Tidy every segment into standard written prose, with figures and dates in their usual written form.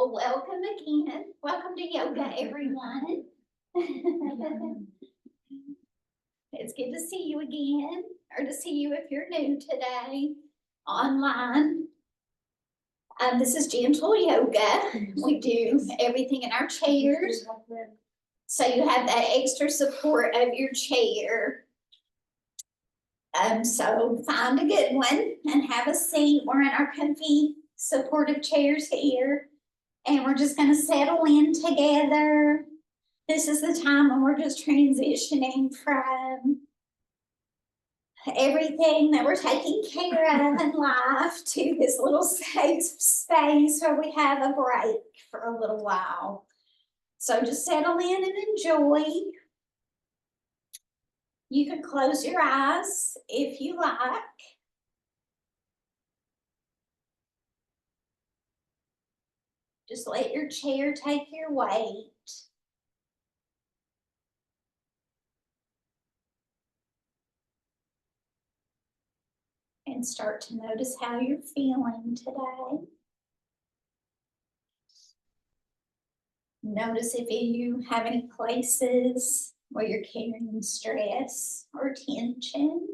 Well, welcome again. Welcome to yoga, everyone. It's good to see you again, or to see you if you're new today online. This is gentle yoga. We do everything in our chairs, so you have that extra support of your chair. So find a good one and have a seat. We're in our comfy, supportive chairs here. And we're just going to settle in together. This is the time when we're just transitioning from everything that we're taking care of in life to this little safe space where we have a break for a little while. So just settle in and enjoy. You can close your eyes if you like. Just let your chair take your weight. And start to notice how you're feeling today. Notice if you have any places where you're carrying stress or tension.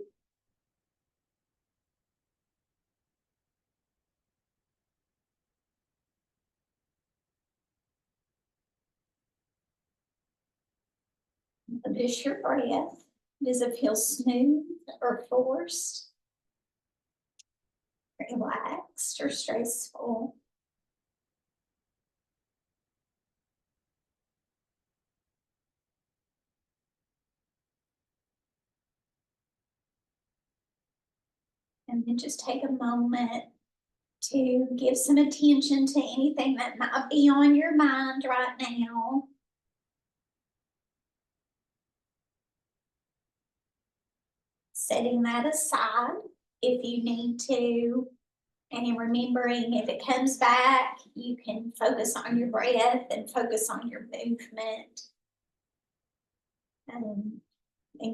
Notice your breath. Does it feel smooth or forced? Relaxed or stressful? And then just take a moment to give some attention to anything that might be on your mind right now. Setting that aside if you need to, and remembering if it comes back, you can focus on your breath and focus on your movement, and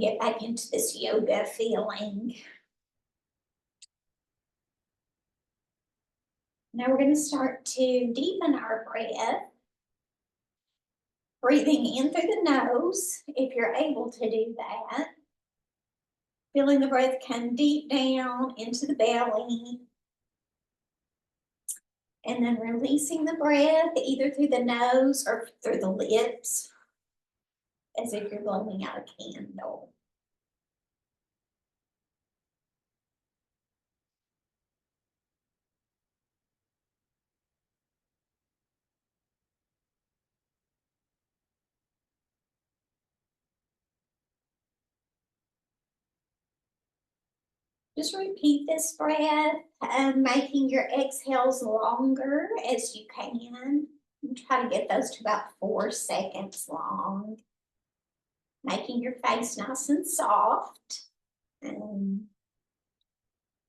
get back into this yoga feeling. Now we're going to start to deepen our breath. Breathing in through the nose, if you're able to do that. Feeling the breath come deep down into the belly. And then releasing the breath either through the nose or through the lips, as if you're blowing out a candle. Just repeat this breath, making your exhales longer as you can. And try to get those to about 4 seconds long. Making your face nice and soft. And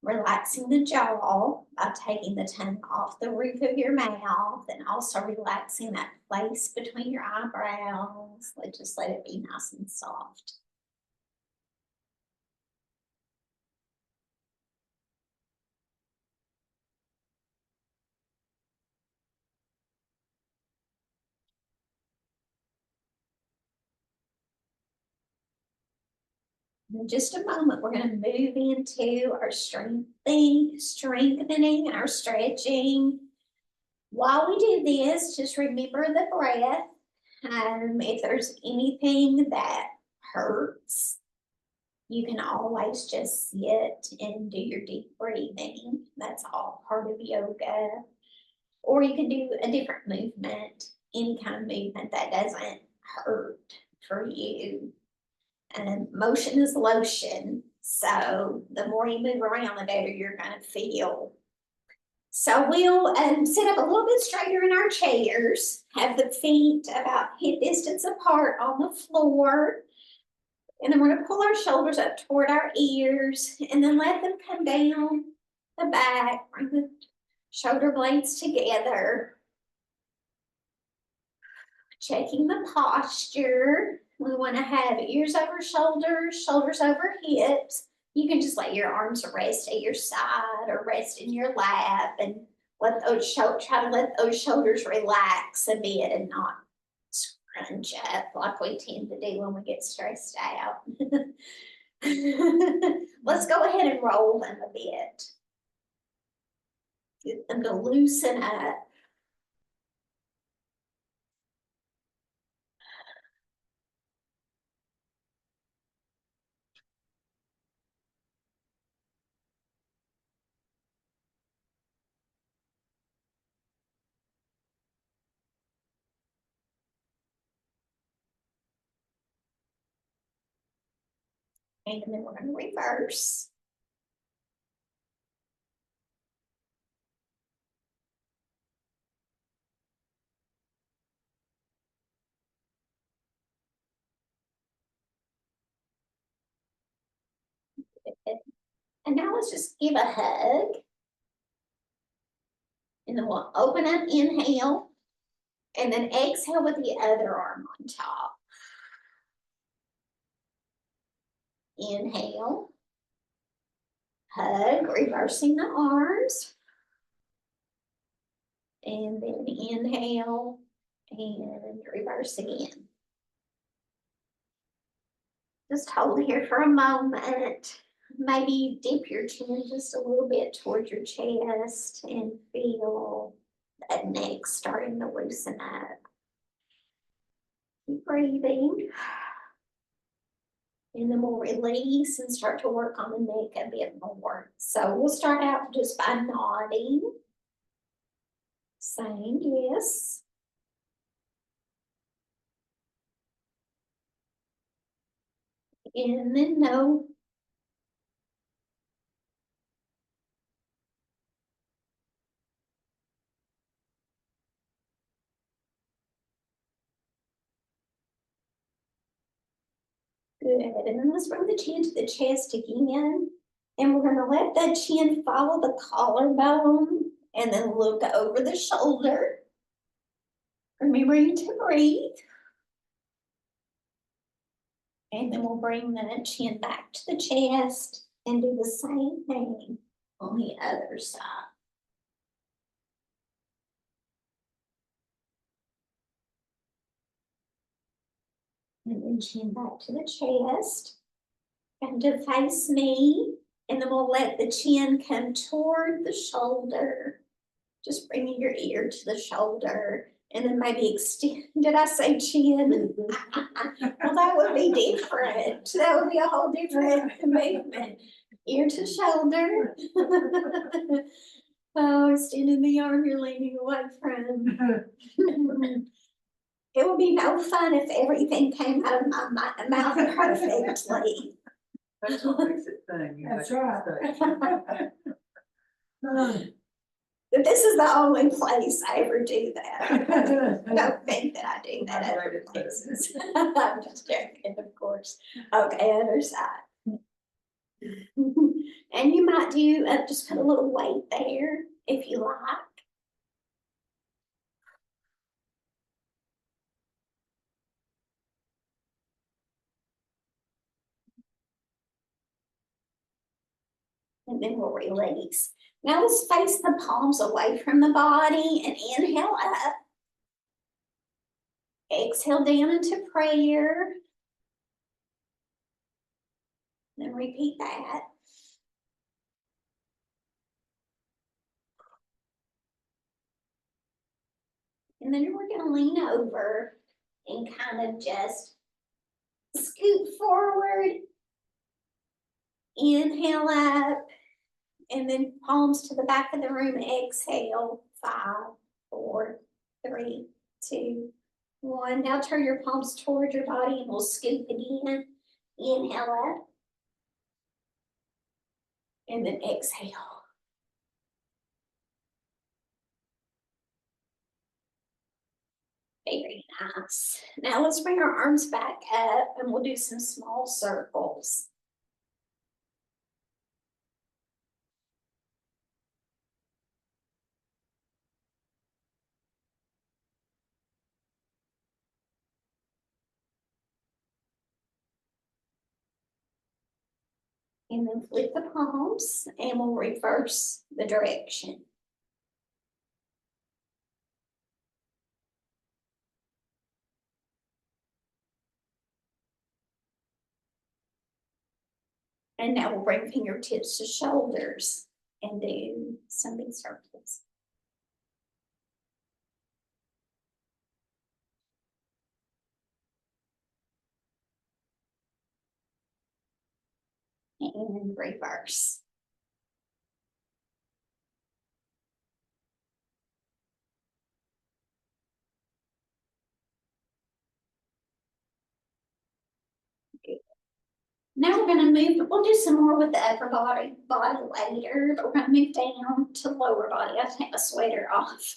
relaxing the jaw by taking the tongue off the roof of your mouth, and also relaxing that place between your eyebrows. Just let it be nice and soft. In just a moment, we're going to move into our strengthening, our stretching. While we do this, just remember the breath. If there's anything that hurts, you can always just sit and do your deep breathing. That's all part of yoga. Or you can do a different movement, any kind of movement that doesn't hurt for you. And motion is lotion. So the more you move around, the better you're going to feel. So we'll sit up a little bit straighter in our chairs, have the feet about hip distance apart on the floor. And then we're going to pull our shoulders up toward our ears and then let them come down the back, bring the shoulder blades together. Checking the posture. We want to have ears over shoulders, shoulders over hips. You can just let your arms rest at your side or rest in your lap and Let those try to let those shoulders relax a bit and not scrunch up like we tend to do when we get stressed out. Let's go ahead and roll them a bit. Get them to loosen up. And then we're going to reverse. And now let's just give a hug. And then we'll open up, inhale, and then exhale with the other arm on top. Inhale, hug, reversing the arms. And then inhale and reverse again. Just hold here for a moment. Maybe dip your chin just a little bit towards your chest and feel that neck starting to loosen up. Keep breathing. And then we'll release and start to work on the neck a bit more. So we'll start out just by nodding, saying yes. And then no. Good. And then let's bring the chin to the chest again. And we're going to let the chin follow the collarbone and then look over the shoulder. Remembering to breathe. And then we'll bring the chin back to the chest and do the same thing on the other side. And then chin back to the chest. And to face me. And then we'll let the chin come toward the shoulder. Just bringing your ear to the shoulder. And then maybe extend. Did I say chin? Well, that would be different. That would be a whole different movement. Ear to shoulder. Oh, extending the arm you're leaning away from. It would be no fun if everything came out of my mouth perfectly. That's what makes it fun. That's right. But this is the only place I ever do that. I don't think that I do that other places. I'm just joking, of course. Okay, other side. And you might do, just put a little weight there if you like. And then we'll release. Now let's face the palms away from the body and inhale up. Exhale down into prayer. Then repeat that. And then we're going to lean over and kind of just scoot forward. Inhale up. And then palms to the back of the room. Exhale. 5, 4, 3, 2, 1. Now turn your palms toward your body and we'll scoop again. Inhale up. And then exhale. Very nice. Now let's bring our arms back up and we'll do some small circles. And then flip the palms and we'll reverse the direction. And now we'll bring fingertips to shoulders and do some big circles. And reverse. Now we're gonna move, we'll do some more with the upper body later, but we're gonna move down to lower body. I take my sweater off.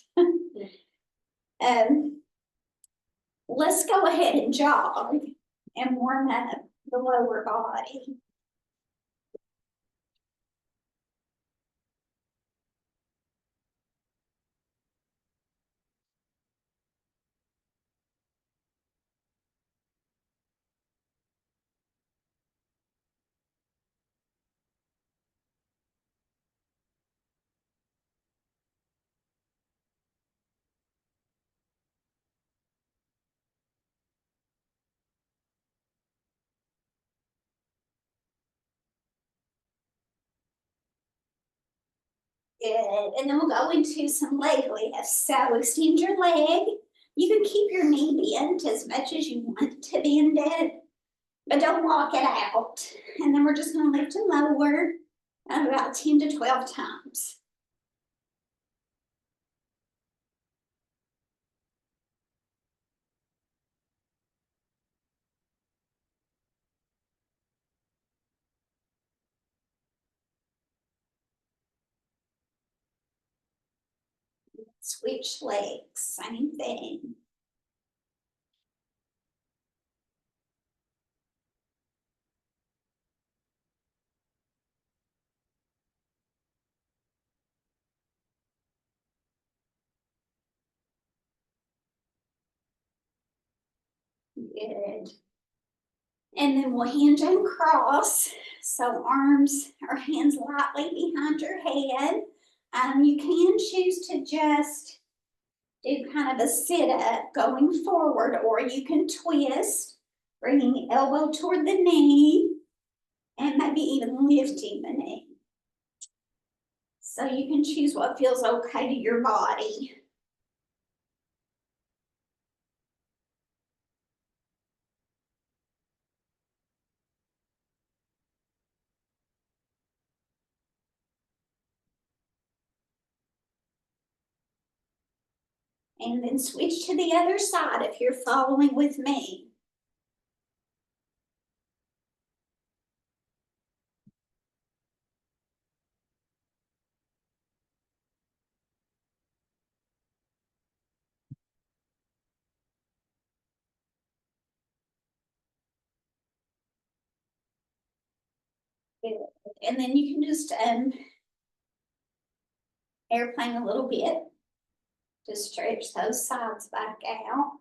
Let's go ahead and jog and warm up the lower body. Good, and then we'll go into some leg lifts. So extend your leg. You can keep your knee bent as much as you want to bend it, but don't lock it out. And then we're just gonna lift and lower about 10 to 12 times. Switch legs, same thing. Good. And then we'll hinge and cross. So arms or hands lightly behind your head. You can choose to just do kind of a sit up going forward, or you can twist, bringing elbow toward the knee and maybe even lifting the knee. So you can choose what feels okay to your body. And then switch to the other side if you're following with me. And then you can just airplane a little bit. Just stretch those sides back out.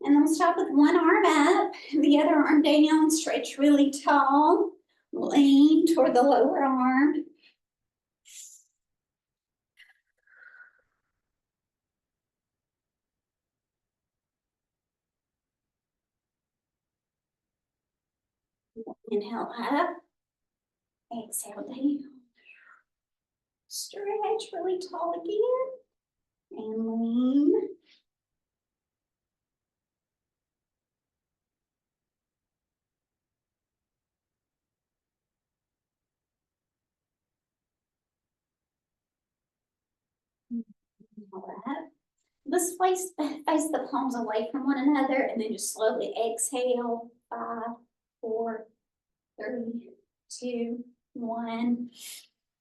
And then we'll stop with one arm up, the other arm down, stretch really tall, lean toward the lower arm. Inhale up, exhale down. Stretch really tall again, and lean. Inhale up. Let's face the palms away from one another, and then just slowly exhale. 5, 4, 3, 2, 1.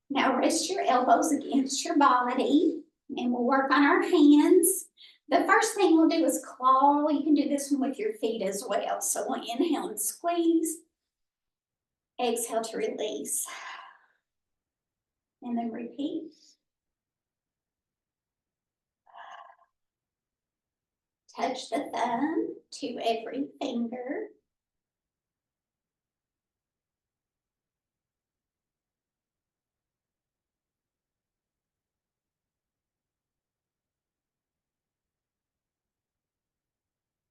Now rest your elbows against your body, and we'll work on our hands. The first thing we'll do is claw. You can do this one with your feet as well. So we'll inhale and squeeze. Exhale to release. And then repeat. Touch the thumb to every finger.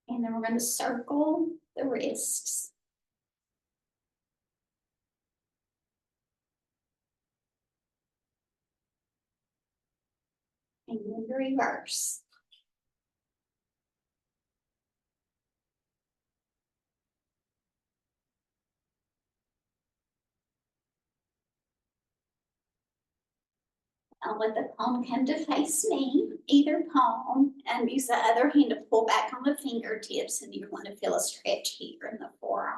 And then we're going to circle the wrists. And then reverse. I'll let the palm come to face me, either palm, and use the other hand to pull back on the fingertips, and you're going to feel a stretch here in the forearm.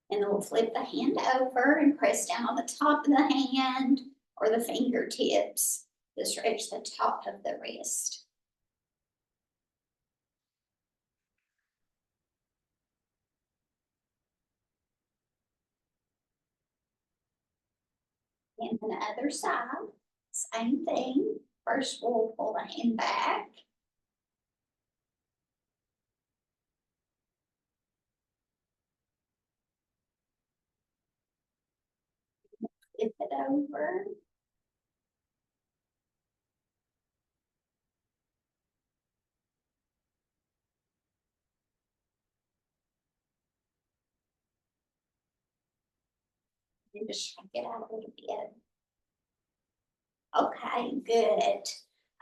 And then we'll flip the hand over and press down on the top of the hand or the fingertips to stretch the top of the wrist. And then the other side, same thing. First, we'll pull the hand back. Flip it over. And just shake it out a little bit. Okay, good.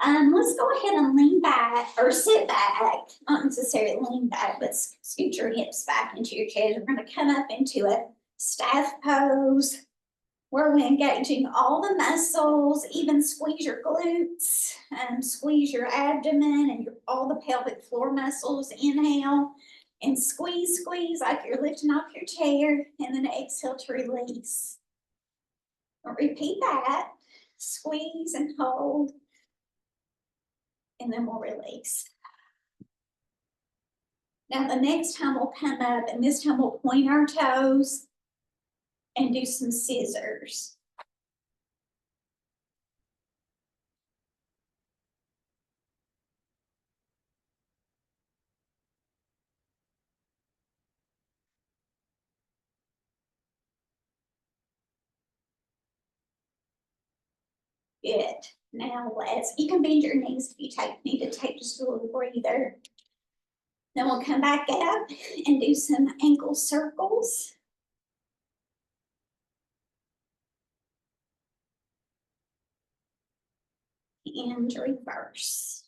Let's go ahead and lean back or sit back, not necessarily lean back, but scoot your hips back into your chest. We're going to come up into a staff pose where we're engaging all the muscles, even squeeze your glutes and squeeze your abdomen and all the pelvic floor muscles. Inhale and squeeze, squeeze like you're lifting off your chair, and then exhale to release. Repeat that. Squeeze and hold, and then we'll release. Now the next time we'll come up, and this time we'll point our toes and do some scissors. Good. Now you can bend your knees if you need to take just a little breather. Then we'll come back up and do some ankle circles. And reverse.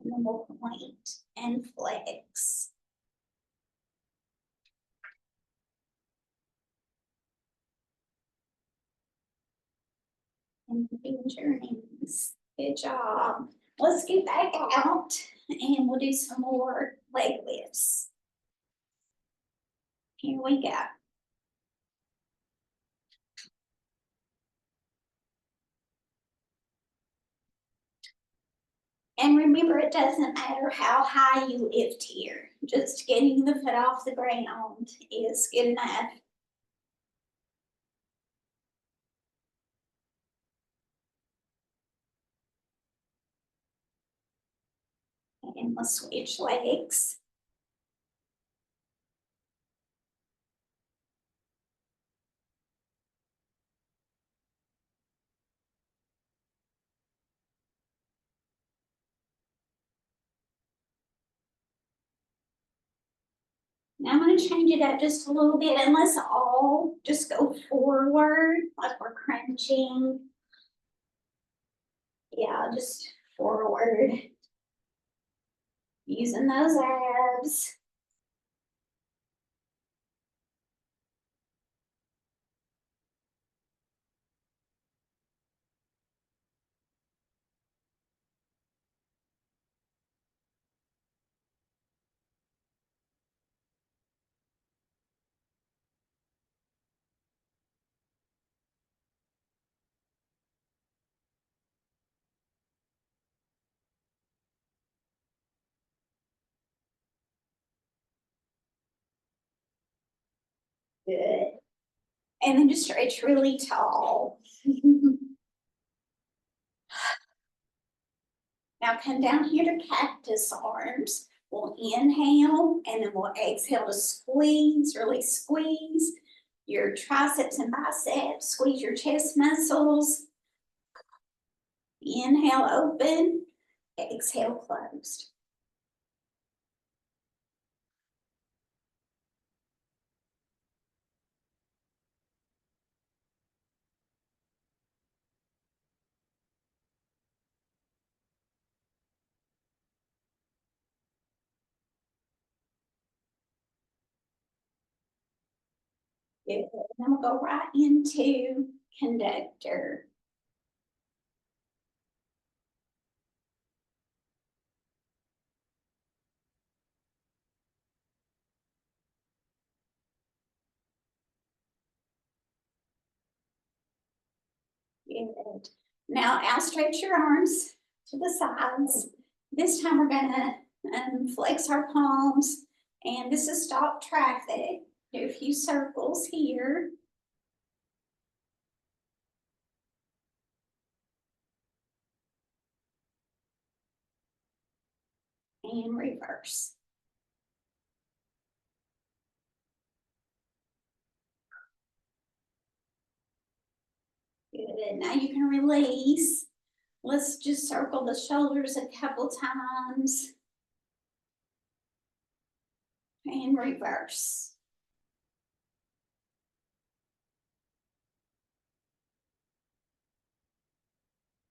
And then we'll point and flex. And bend your knees. Good job. Let's get back out and we'll do some more leg lifts. Here we go. And remember, it doesn't matter how high you lift here. Just getting the foot off the ground is good enough. And we'll switch legs. Now I'm going to change it up just a little bit, and let's all just go forward like we're crunching. Yeah, just forward. Using those abs. Good. And then just stretch really tall. Now come down here to cactus arms. We'll inhale and then we'll exhale to squeeze, really squeeze your triceps and biceps, squeeze your chest muscles. Inhale, open, Exhale, closed. Good. Then we'll go right into conductor. Good. Now outstretch your arms to the sides. This time we're gonna flex our palms, and this is stop traffic. Do a few circles here. And reverse. Good. Now you can release. Let's just circle the shoulders a couple times. And reverse.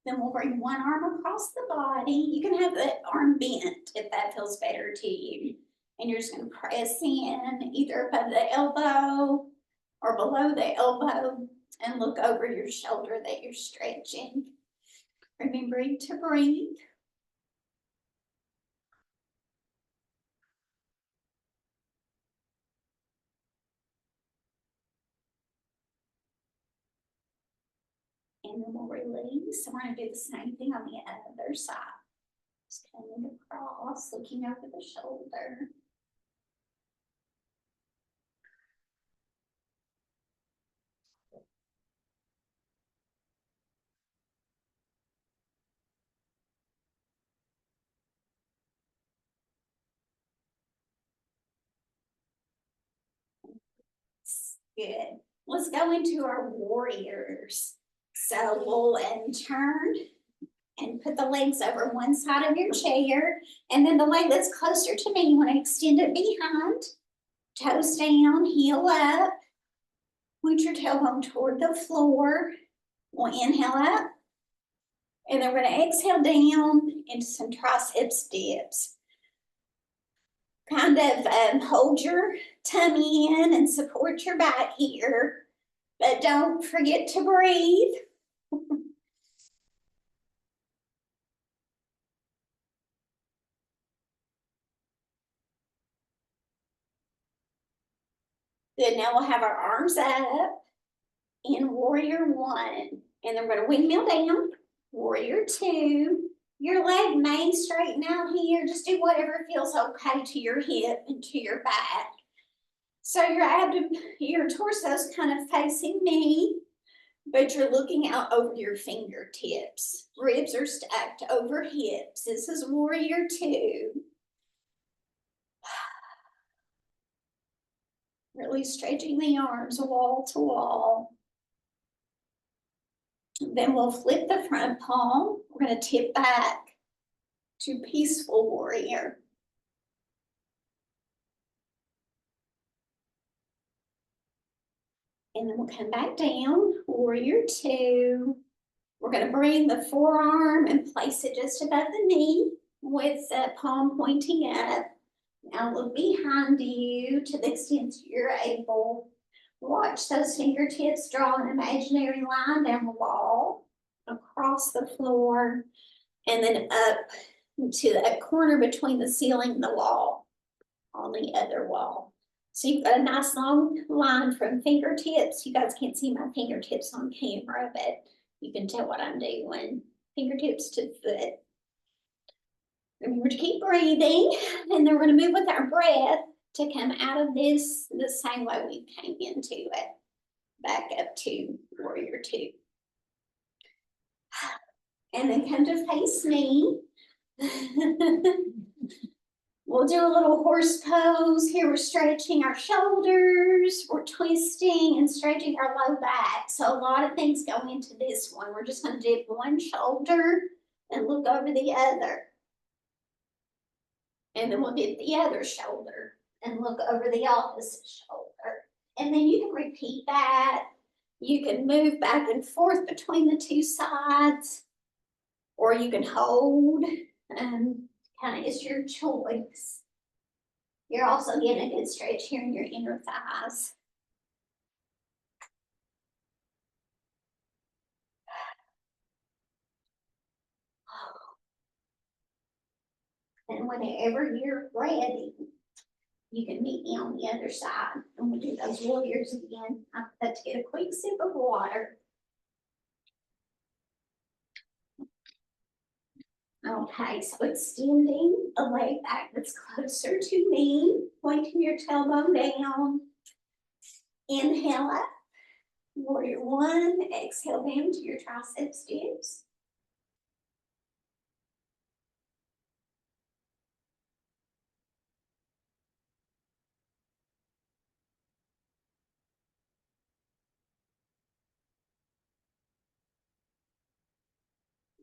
Then we'll bring one arm across the body. You can have the arm bent if that feels better to you. And you're just gonna press in either above the elbow or below the elbow and look over your shoulder that you're stretching. Remembering to breathe. And then we'll release. We're gonna do the same thing on the other side. Just coming across, looking over the shoulder. Good. Let's go into our warriors. So we'll turn and put the legs over one side of your chair. And then the leg that's closer to me, you want to extend it behind. Toes down, heel up. Point your tailbone toward the floor. We'll inhale up. And then we're going to exhale down into some triceps dips. Kind of hold your tummy in and support your back here. But don't forget to breathe. Good, now we'll have our arms up in warrior one. And then we're gonna windmill down, warrior two. Your leg may straighten out here, just do whatever feels okay to your hip and to your back. So your abdomen, your torso's kind of facing me, but you're looking out over your fingertips. Ribs are stacked over hips. This is warrior two. Really stretching the arms wall to wall. Then we'll flip the front palm. We're going to tip back to peaceful warrior. And then we'll come back down, warrior two. We're going to bring the forearm and place it just above the knee with the palm pointing up. Now look behind you to the extent you're able. Watch those fingertips draw an imaginary line down the wall, across the floor, and then up to that corner between the ceiling and the wall on the other wall. So you've got a nice long line from fingertips. You guys can't see my fingertips on camera, but you can tell what I'm doing. Fingertips to foot. Remember to keep breathing, and then we're going to move with our breath to come out of this the same way we came into it. Back up to warrior two. And then come to face me. We'll do a little horse pose. Here we're stretching our shoulders. We're twisting and stretching our low back. So a lot of things go into this one. We're just going to dip one shoulder and look over the other. And then we'll do the other shoulder and look over the opposite shoulder. And then you can repeat that. You can move back and forth between the two sides, or you can hold, and kind of it's your choice. You're also getting a good stretch here in your inner thighs. And whenever you're ready, you can meet me on the other side and we'll do those warriors again. I have to get a quick sip of water. Okay, so extending a leg back that's closer to me, pointing your tailbone down. Inhale up, warrior one, exhale down to your triceps dips.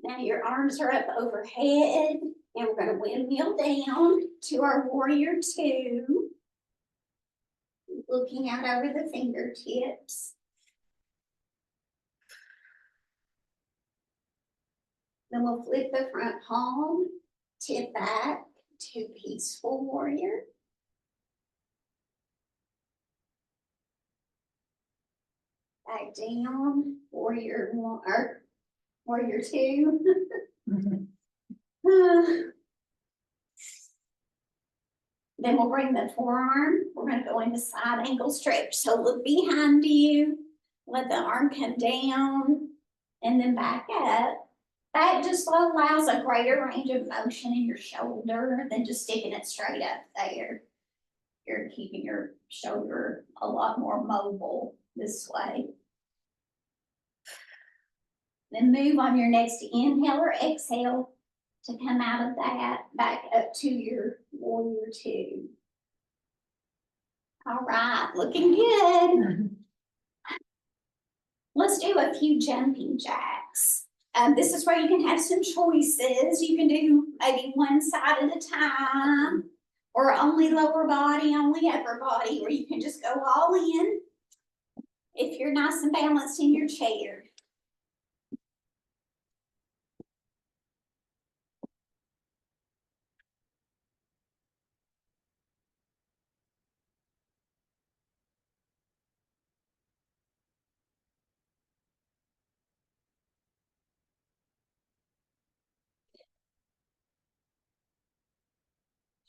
Now your arms are up overhead, and we're going to windmill down to our warrior two. Looking out over the fingertips. Then we'll flip the front palm, tip back to peaceful warrior. Back down, warrior one, or warrior two. Then we'll bring the forearm. We're going to go into side angle stretch. So look behind you, let the arm come down, and then back up. That just allows a greater range of motion in your shoulder than just sticking it straight up there. You're keeping your shoulder a lot more mobile this way. Then move on your next inhale or exhale to come out of that back up to your warrior two. All right, looking good. Let's do a few jumping jacks. This is where you can have some choices. You can do maybe one side at a time, or only lower body, only upper body, or you can just go all in if you're nice and balanced in your chair.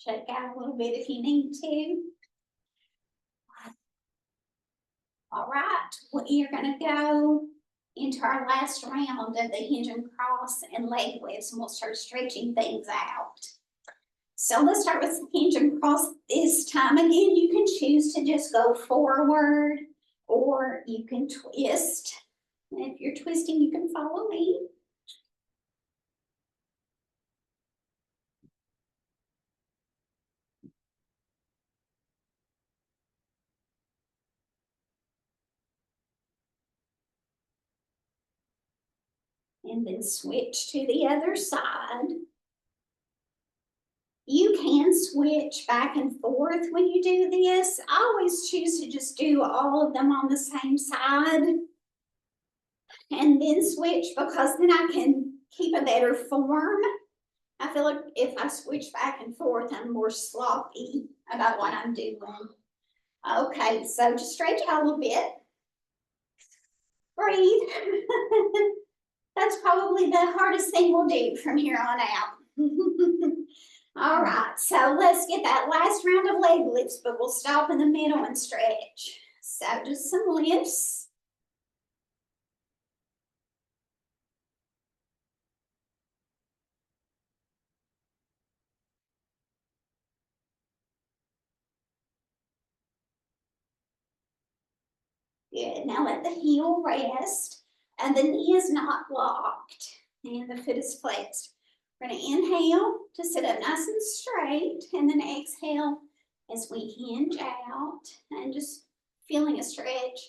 Shake out a little bit if you need to. All right, we are going to go into our last round of the hinge and cross and leg lifts, and we'll start stretching things out. So let's start with the hinge and cross this time. Again, you can choose to just go forward, or you can twist. And if you're twisting, you can follow me. And then switch to the other side. You can switch back and forth when you do this. I always choose to just do all of them on the same side and then switch, because then I can keep a better form. I feel like if I switch back and forth, I'm more sloppy about what I'm doing. Okay, so just stretch out a little bit. Breathe. That's probably the hardest thing we'll do from here on out. All right, so let's get that last round of leg lifts, but we'll stop in the middle and stretch. So just some lifts. Good, now let the heel rest and the knee is not locked and the foot is flexed. We're gonna inhale to sit up nice and straight, and then exhale as we hinge out and just feeling a stretch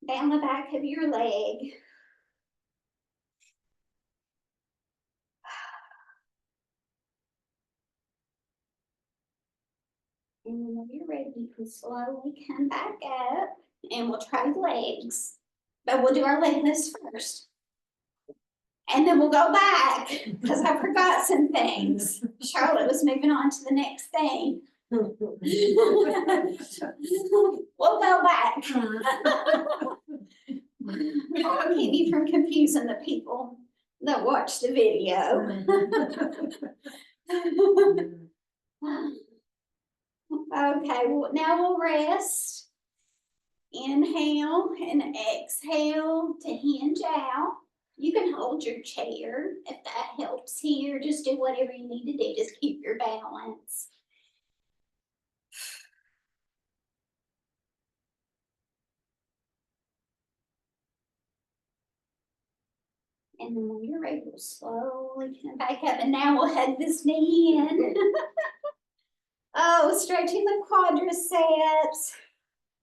down the back of your leg. And when you're ready, you can slowly come back up and we'll try legs. But we'll do our leg lifts first. And then we'll go back because I forgot some things. Charlotte was moving on to the next thing. We'll go back. I'll keep you from confusing the people that watch the video. Okay, well, now we'll rest. Inhale and exhale to hinge out. You can hold your chair if that helps here. Just do whatever you need to do. Just keep your balance. And then when you're ready, we'll slowly come back up. And now we'll hug this knee in. Oh, stretching the quadriceps.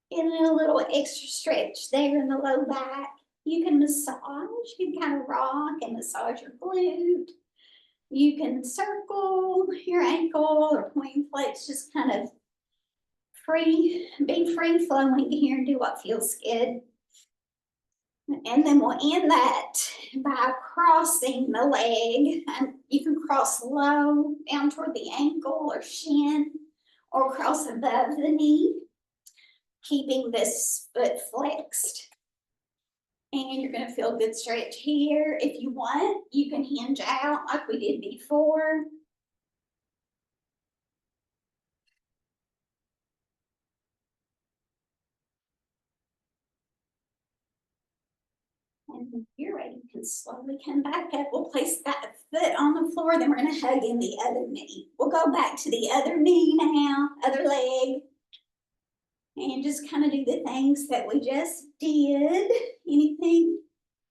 Getting a little extra stretch there in the low back. You can massage, you can kind of rock and massage your glute. You can circle your ankle or point flex, just kind of be free flowing here and do what feels good. And then we'll end that by crossing the leg. And you can cross low down toward the ankle or shin, or cross above the knee, keeping this foot flexed. And you're going to feel a good stretch here. If you want, you can hinge out like we did before. And when you're ready, you can slowly come back up. We'll place that foot on the floor, then we're going to hug in the other knee. We'll go back to the other knee now, other leg. And just kind of do the things that we just did. Anything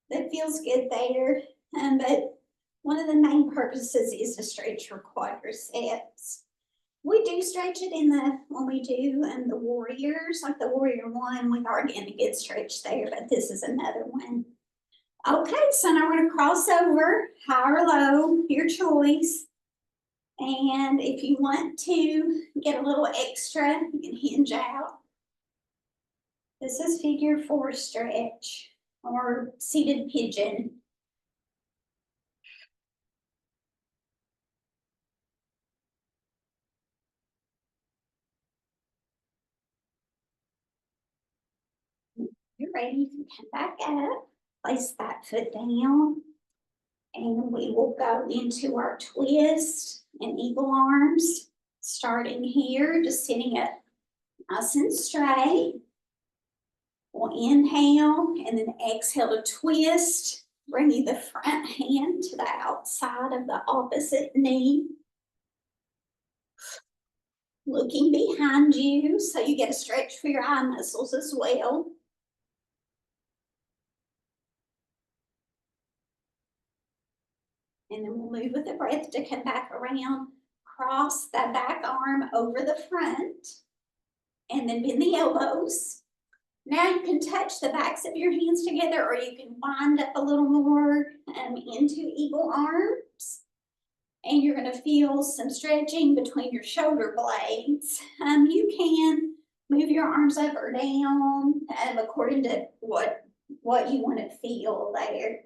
that feels good there. But one of the main purposes is to stretch your quadriceps. We do stretch it when we do the warriors, like the warrior one, we've already getting a good stretch there, but this is another one. Okay, so now we're gonna cross over, high or low, your choice. And if you want to get a little extra, you can hinge out. This is figure 4 stretch or seated pigeon. You're ready, you can come back up, place that foot down, and we will go into our twist and eagle arms, starting here, just sitting up nice and straight. We'll inhale and then exhale to twist, bringing the front hand to the outside of the opposite knee. Looking behind you so you get a stretch for your eye muscles as well. And then we'll move with the breath to come back around, cross that back arm over the front, and then bend the elbows. Now you can touch the backs of your hands together, or you can wind up a little more into eagle arms. And you're going to feel some stretching between your shoulder blades. You can move your arms up or down according to what you want to feel there.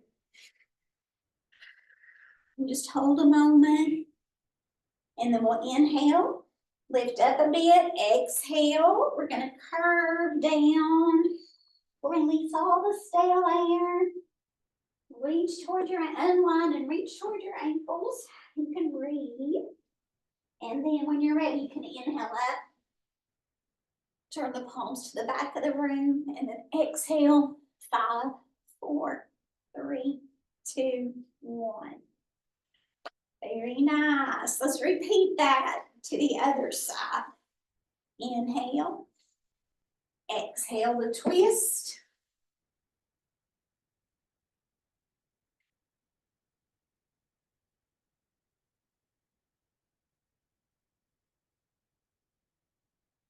And just hold a moment. And then we'll inhale, lift up a bit, exhale. We're going to curve down, release all the stale air. Reach toward your, unwind and reach toward your ankles. You can breathe. And then when you're ready, you can inhale up. Turn the palms to the back of the room. And then exhale, 5, 4, 3, 2, 1. Very nice. Let's repeat that to the other side. Inhale. Exhale the twist.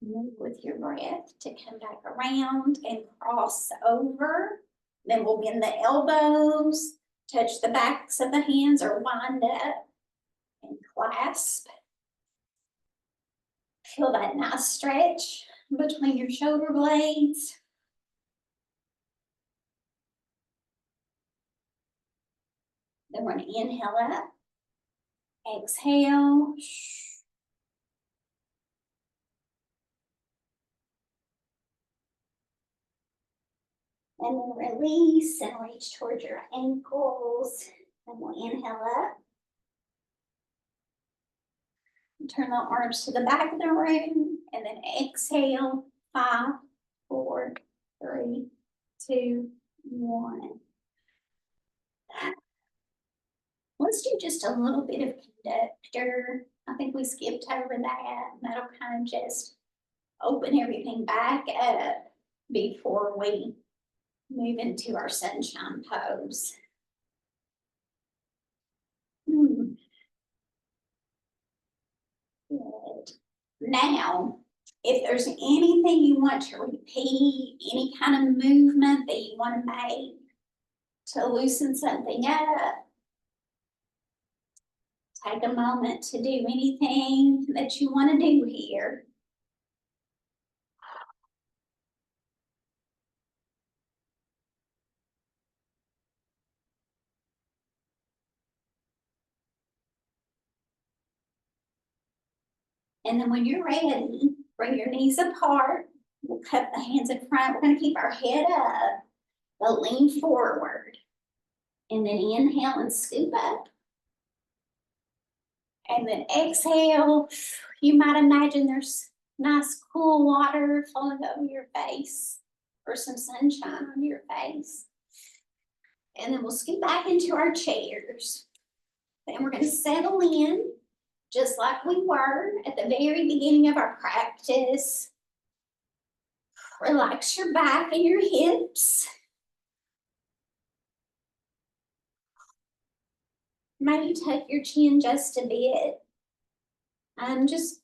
Move with your breath to come back around and cross over. Then we'll bend the elbows, touch the backs of the hands or wind up and clasp. Feel that nice stretch between your shoulder blades. Then we're gonna inhale up, exhale. And then release and reach towards your ankles. And we'll inhale up. Turn the arms to the back of the room and then exhale. 5, 4, 3, 2, 1. Let's do just a little bit of conductor. I think we skipped over that. That'll kind of just open everything back up before we move into our sunshine pose. Good. Now, if there's anything you want to repeat, any kind of movement that you want to make to loosen something up, take a moment to do anything that you want to do here. And then when you're ready, bring your knees apart. We'll cup the hands in front. We're going to keep our head up, but lean forward. And then inhale and scoop up. And then exhale. You might imagine there's nice cool water flowing over your face or some sunshine on your face. And then we'll scoot back into our chairs. Then we're going to settle in just like we were at the very beginning of our practice. Relax your back and your hips. Maybe tuck your chin just a bit. Just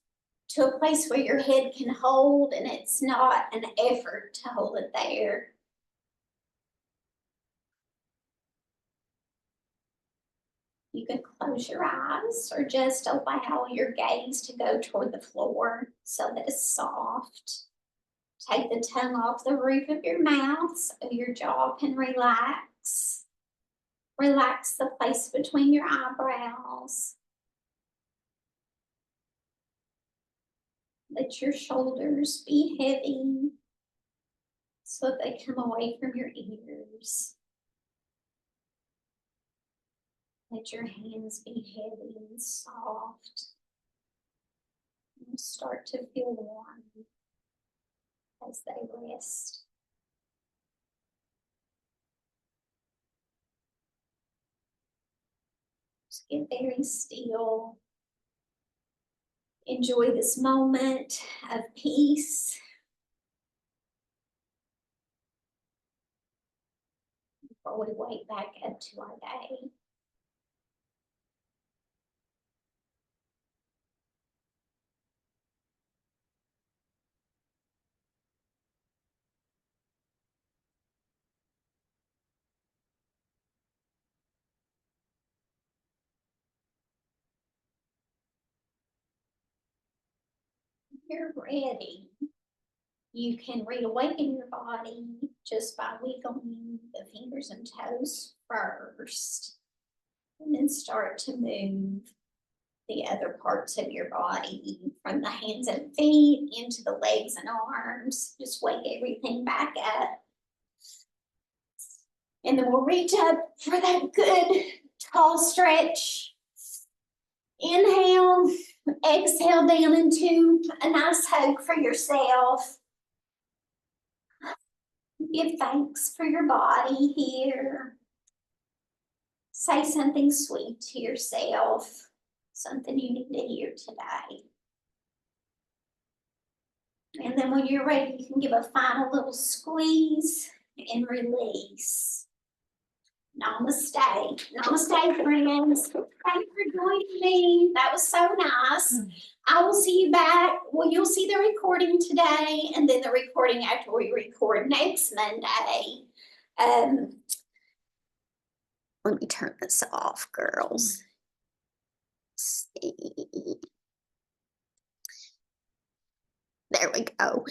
to a place where your head can hold and it's not an effort to hold it there. You can close your eyes or just allow your gaze to go toward the floor so that it's soft. Take the tongue off the roof of your mouth so your jaw can relax. Relax the place between your eyebrows. Let your shoulders be heavy so that they come away from your ears. Let your hands be heavy and soft. And start to feel warm as they rest. Just get very still. Enjoy this moment of peace. Before we wake back up to our day. You're ready. You can reawaken your body just by wiggling the fingers and toes first, and then start to move the other parts of your body from the hands and feet into the legs and arms. Just wake everything back up. And then we'll reach up for that good tall stretch. Inhale, exhale down into a nice hug for yourself. Give thanks for your body here. Say something sweet to yourself, something you need to hear today. And then when you're ready, you can give a final little squeeze and release. Namaste. Namaste, friends. Thank you for joining me. That was so nice. I will see you back. Well, you'll see the recording today and then the recording after we record next Monday. Let me turn this off, girls. See. There we go.